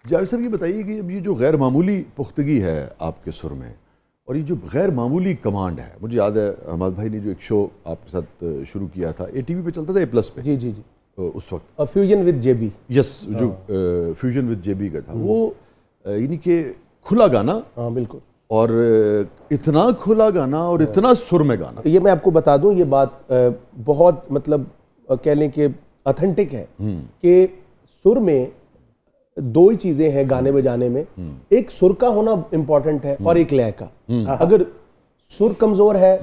जावेद साहब ये बताइए कि अब ये जो गैर मामूली पुख्तगी है आपके सुर में और ये जो गैर मामूली कमांड है, मुझे याद है अहमद भाई ने जो एक शो आपके साथ शुरू किया था, ये टीवी पे चलता था, ए प्लस पे। जी जी जी। उस वक्त फ्यूजन विद जेबी। यस, जो फ्यूजन विद जेबी का था वो, यानी कि खुला गाना। हाँ बिल्कुल। और इतना खुला गाना और इतना सुर में गाना। ये मैं आपको बता दूं, ये बात बहुत मतलब कह लें कि ऑथेंटिक है कि सुर में दो ही चीजें हैं गाने बजाने में। एक सुर का होना इंपॉर्टेंट है और एक लय का। अगर सुर कमजोर है,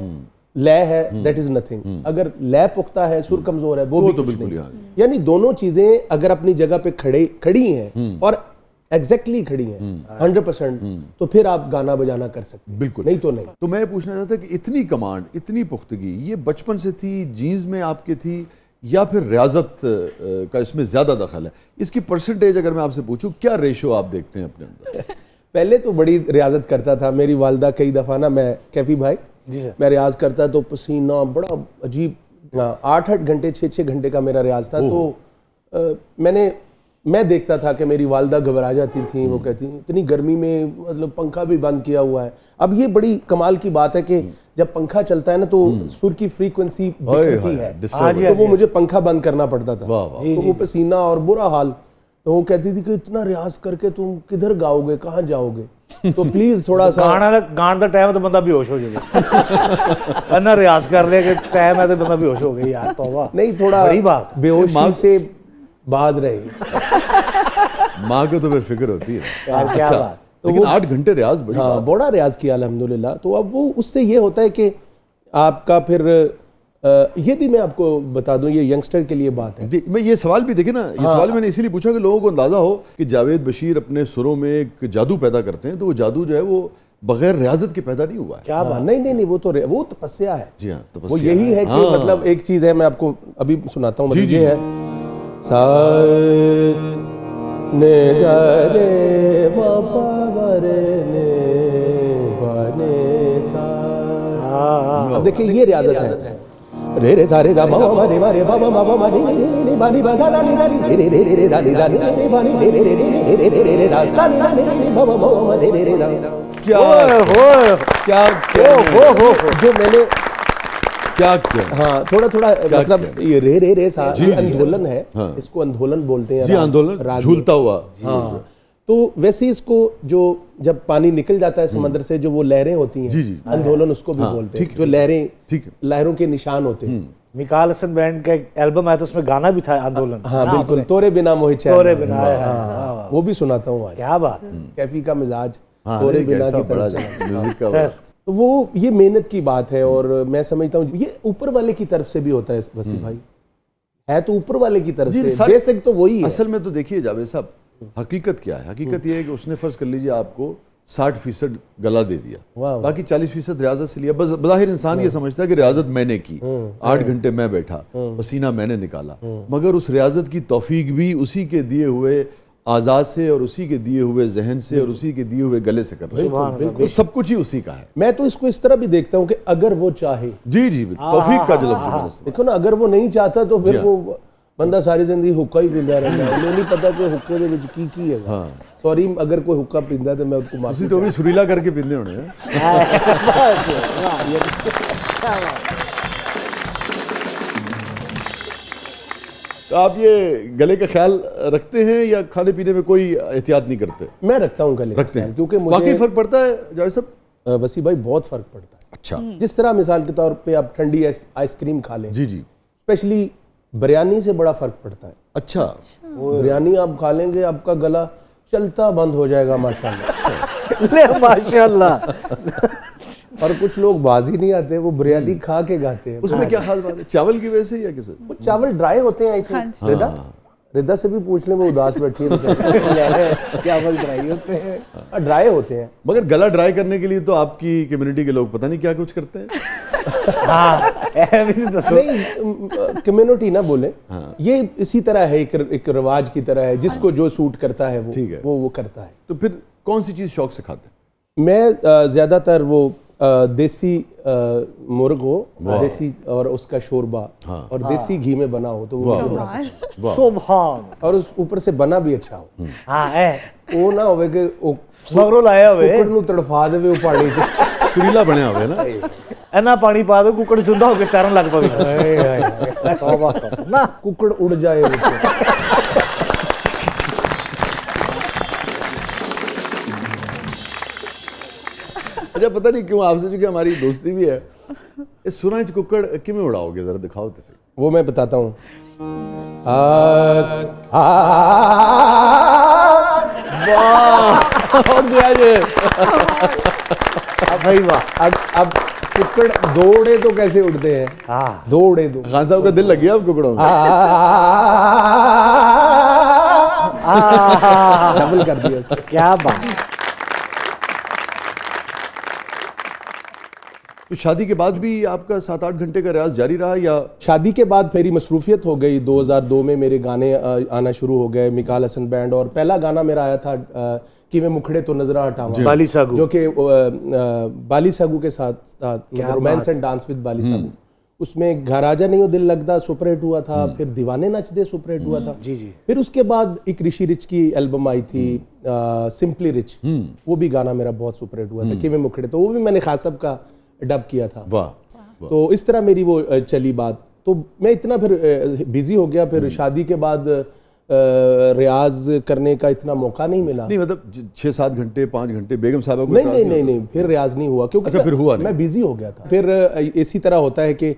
लय है, दैट इज नथिंग। अगर लय पुख्ता है, सुर कमजोर है, वो भी तो कुछ बिल्कुल नहीं। यानी दोनों चीजें अगर अपनी जगह पे खड़ी हैं और एग्जैक्टली खड़ी हैं 100%, तो फिर आप गाना बजाना कर सकते हैं। बिल्कुल, नहीं तो नहीं। तो मैं पूछना चाहता कि इतनी कमांड, इतनी पुख्तगी ये बचपन से थी, जीन्स में आपके थी, या फिर रियाजत का इसमें ज्यादा दखल है? इसकी परसेंटेज अगर मैं आपसे पूछूं, क्या रेशो आप देखते हैं अपने अंदर? पहले तो बड़ी रियाजत करता था। मेरी वालदा कई दफा ना, मैं कैफी भाई मैं रियाज करता तो पसीना बड़ा अजीब, 8-8 घंटे 6-6 घंटे का मेरा रियाज था। तो मैं देखता था कि मेरी वालदा घबरा जाती थी। वो कहती इतनी गर्मी में, मतलब पंखा भी बंद किया हुआ है। अब ये बड़ी कमाल की बात है कि जब पंखा चलता है ना तो सुर की फ्रीक्वेंसी दिखती है, तो वो मुझे पंखा बंद करना पड़ता था। तो वो पसीना और बुरा हाल। तो वो कहती थी कि इतना रियाज करके तुम किधर गाओगे, कहाँ जाओगे, तो प्लीज थोड़ा सा गाने का टाइम तो बंदा बेहोश हो जाएगा। ना रियाज कर ले के टाइम है तो बंदा बेहोश हो गया यार। तौबा नहीं, थोड़ा बड़ी बात, बेहोशी से बाज रहे। माँ को तो फिर फिक्र होती है। क्या अच्छा, बात। तो लेकिन 8 घंटे रियाज बड़ी बात। बड़ा रियाज किया अल्हम्दुलिल्लाह। तो अब वो उससे ये होता है कि आपका फिर ये भी मैं आपको बता दूं, ये यंगस्टर के लिए बात है। मैं ये सवाल भी देखे ना, ये सवाल मैंने इसीलिए पूछा कि लोगों को अंदाजा हो कि जावेद बशीर अपने सुरों में एक जादू पैदा करते हैं, तो वो जादू जो है वो बगैर रियाजत के पैदा नहीं हुआ है। क्या बात। नहीं, वो तपस्या है। जी हाँ, वो यही है कि मतलब एक चीज है, मैं आपको अभी सुनाता हूँ। ये है सा ने सा रे मा पा रे ने पा ने सा। अब देखिए ये रियाजत है। रे रे सा रे गा मा मा रे मा रे बा मा मा मा रे रे बा नी बा दा दा नी दा नी रे रे रे रे दा नी दा नी रे बा नी रे रे रे रे रे रे रे दा दा नी दा नी रे बा मा मा रे रे रे दा। क्या क्या जो मैंने क्या किया? हाँ, थोड़ा मतलब ये रे रे रे सा आंदोलन है। हाँ। इसको आंदोलन बोलते हैं। जी, आंदोलन झूलता हुआ। हाँ, तो वैसे इसको जो जब पानी निकल जाता है समंदर से, जो वो लहरें होती हैं, आंदोलन उसको भी बोलते हैं। जो लहरों के निशान होते हैं। मिकाल हसन बैंड का एक एल्बम है तो उसमें गाना भी था आंदोलन। हाँ बिल्कुल, तोरे बिना मोहे चैन, तोरे बिना, वो भी सुनाता हूँ आज। क्या बात। कैफी का मिजाज तोरे बिना की तरह म्यूजिक का। तो वो ये मेहनत की बात है। और मैं समझता हूँ ये ऊपर वाले की तरफ से भी होता है वसी भाई, है तो ऊपर वाले की तरफ से, बेसिक तो वही है। असल में तो देखिए जावेद साहब, हकीकत क्या है? हकीकत ये है कि उसने फर्ज कर लीजिए आपको 60% गला दे दिया, बाकी 40% रियाजत से लिया। बस बज़ाहिर इंसान ये समझता है कि रियाजत मैंने की, 8 घंटे मैं बैठा, पसीना मैंने निकाला, मगर उस रियाजत की तौफीक भी उसी के दिए हुए आजाद से और उसी के दिए हुए जहन से और उसी के दिए हुए गले से कर रहे हैं। तो सब कुछ ही उसी का है। मैं तो इसको इस तरह भी देखता हूँ कि अगर वो चाहे, जी तौफीक का जो लफ्ज़ देखो ना, अगर वो नहीं चाहता तो फिर वो बंदा सारी जिंदगी हुक्का ही पींदा रहता है। उन्हें नहीं पता कि हुक्के दे विच की है। सॉरी, अगर कोई हुक्का पींदा तो मैं उसको माफी। तो भी सुरीला करके पींदे होने हैं। तो आप ये गले का ख्याल रखते हैं या खाने पीने में कोई एहतियात नहीं करते? मैं रखता हूँ गले रखते हैं, क्योंकि मुझे वाकई फर्क पड़ता है जावेद साहब? वसी भाई बहुत फर्क पड़ता है। अच्छा, जिस तरह मिसाल के तौर पे आप ठंडी आइसक्रीम खा लें, जी स्पेशली बिरयानी से बड़ा फर्क पड़ता है। अच्छा, बिरयानी आप खा लेंगे, आपका गला चलता बंद हो जाएगा माशाल्लाह। माशाल्लाह। और कुछ लोग बाज ही नहीं आते, वो बिरयानी खा के गाते हैं। उसमें क्या खास बात है? चावल की वजह से या किस? वो चावल ड्राई होते हैं। आई थिंक रिदा से भी पूछ ले, वो उदास बैठी है। चावल ड्राई होते हैं, ड्राई होते हैं। मगर गला ड्राई करने के लिए तो आपकी कम्युनिटी के लोग पता नहीं क्या कुछ करते हैं। नहीं, कम्युनिटी ना बोले, ये इसी तरह है, एक रिवाज की तरह है। जिसको जो सूट करता है वो करता है। तो फिर कौन सी चीज शौक से खाते हैं? मैं ज्यादातर वो देसी मुर्ग हो, देसी और उसका शोरबा और देसी घी में बना हो तो वो मुझे बड़ा पसंद है। सुभान और उस ऊपर से बना भी अच्छा हो। हाँ है वो ना होवे कि ਉਹ मगरों लाया हुए ਕੁੱਕੜ ਨੂੰ ਤੜਫਾ ਦੇਵੇ ਉਹ ਪਾਣੀ 'ਚ। सुरीला बने हुए ना। ਇੰਨਾ ਪਾਣੀ ਪਾ ਦੋ ਕੁੱਕੜ ਚੁੰਦਾ ਹੋ ਕੇ ਤੈਰਨ ਲੱਗ ਪਵੇ ਹਾਏ ਹਾਏ ਤੌਬਾ ਨਾ ਕੁੱਕੜ ਉੜ ਜਾਏ ਵਿੱਚ। अच्छा पता नहीं क्यों आपसे चूंकि हमारी दोस्ती भी है, इस सुना च कुक्कड़ किमें उड़ाओगे जरा दिखाओ तो सही। वो मैं बताता हूँ। हो गया ये। भाई वाह अब कुक्कड़ दौड़े तो कैसे उड़ते हैं? हाँ दौड़े तो खान साहब का दिल लग गया अब कुकड़ों में। डबल कर दिया उसको। क्या बात। तो शादी के बाद भी आपका 7-8 घंटे का रियाज जारी रहा या? शादी के बाद मेरी मसरूफियत हो गई। 2002 में मेरे गाने आना शुरू हो गए, मिकाल हसन बैंड, और पहला गाना मेरा आया था कि मैं मुखड़े तो नजरा हटावा, बाली सागू, जो कि बाली सागू के साथ रोमांस एंड डांस विद बाली सागू। उसमें घर आजा नहीं हो दिल लगदा सुपर हिट हुआ था, फिर दीवाने नचदे सुपर हिट हुआ था। जी जी। फिर उसके बाद एक ऋषि रिच की एल्बम आई थी सिंपली रिच, वो भी गाना मेरा बहुत सुपर हिट हुआ था कि मैं मुखड़े, तो वो भी मैंने खास साहब का डब किया था। वाह। तो इस तरह मेरी वो चली बात। तो मैं इतना फिर बिजी हो गया, फिर शादी के बाद रियाज करने का इतना मौका नहीं मिला। नहीं मतलब 6-7 घंटे 5 घंटे बेगम साहबा को नहीं, फिर रियाज नहीं हुआ क्योंकि अच्छा, फिर हुआ नहीं। मैं बिजी हो गया था। फिर इसी तरह होता है कि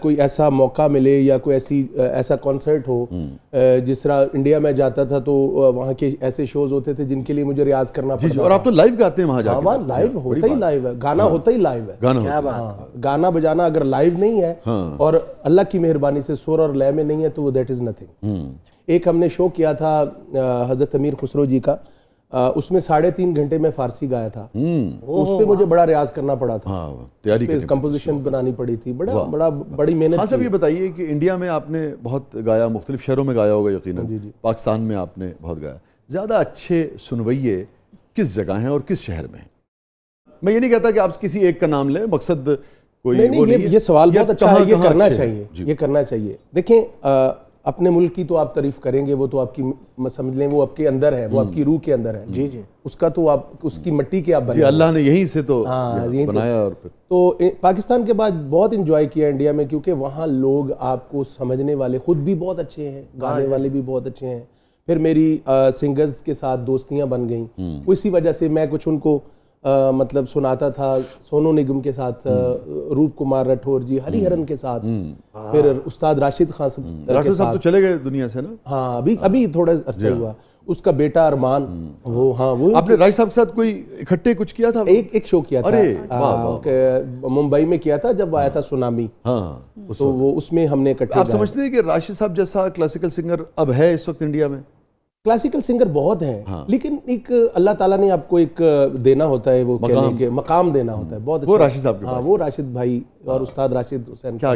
कोई ऐसा मौका मिले या कोई ऐसा कॉन्सर्ट हो, जिस तरह इंडिया में जाता था तो वहाँ के ऐसे शोज होते थे जिनके लिए मुझे रियाज करना पड़ता था। और आप तो लाइव गाते हैं वहाँ जाके। वहाँ लाइव होता ही लाइव है, गाना होता ही लाइव है। गाना गाना बजाना अगर लाइव नहीं है और अल्लाह की मेहरबानी से सुर और लय में नहीं है तो वो दैट इज नथिंग। एक हमने शो किया था हजरत अमीर खुसरो जी का, उसमें 3.5 घंटे में फारसी गाया था। उस पे मुझे बड़ा रियाज करना पड़ा था, तैयारी की कंपोजिशन बनानी पड़ी थी, बड़ी मेहनत। हाँ, सब ये बताइए कि इंडिया में आपने बहुत गाया, मुख्तलिफ शहरों में गाया होगा यकीनन, पाकिस्तान में आपने बहुत गाया, ज़्यादा अच्छे सुनवैये किस जगह हैं और किस शहर में हैं? मैं ये नहीं कहता कि आप किसी एक का नाम लें, मकसद कोई नहीं, ये सवाल बहुत अच्छा है, ये करना चाहिए, ये करना चाहिए। देखें, अपने मुल्क की तो आप तारीफ करेंगे, वो तो आपकी समझ लें वो आपके अंदर है, वो आपकी रूह के अंदर है। जी जी। उसका तो आप उसकी मिट्टी के आप बने, अल्लाह ने यहीं से तो बनाया। और फिर तो पाकिस्तान के बाद बहुत इंजॉय किया इंडिया में, क्योंकि वहाँ लोग आपको समझने वाले खुद भी बहुत अच्छे हैं, गाने वाले भी बहुत अच्छे हैं। फिर मेरी सिंगर्स के साथ दोस्तियाँ बन गई, उसी वजह से मैं कुछ उनको मतलब सुनाता था। सोनू निगम के साथ, रूप कुमार राठौर जी, हरिहरन के साथ, फिर उस्ताद राशिद खान के साथ। तो चले गए दुनिया से ना? हाँ, अभी थोड़ा अर्सा हुआ। उसका बेटा अरमान, वो आपने राशिद साहब के साथ कोई इकट्ठे कुछ किया था? एक शो किया था, मुंबई में किया था जब आया था सुनामी। तो वो उसमें हमने इकट्ठे। आप समझते हैं कि राशिद साहब जैसा क्लासिकल सिंगर अब है इस वक्त इंडिया में? क्लासिकल सिंगर बहुत हैं, लेकिन एक अल्लाह ताला ने आपको एक देना होता है, वो मकाम देना होता है बहुत अच्छा। वो राशिद साहब के पास, वो राशिद भाई और उस्ताद राशिद हुसैन। क्या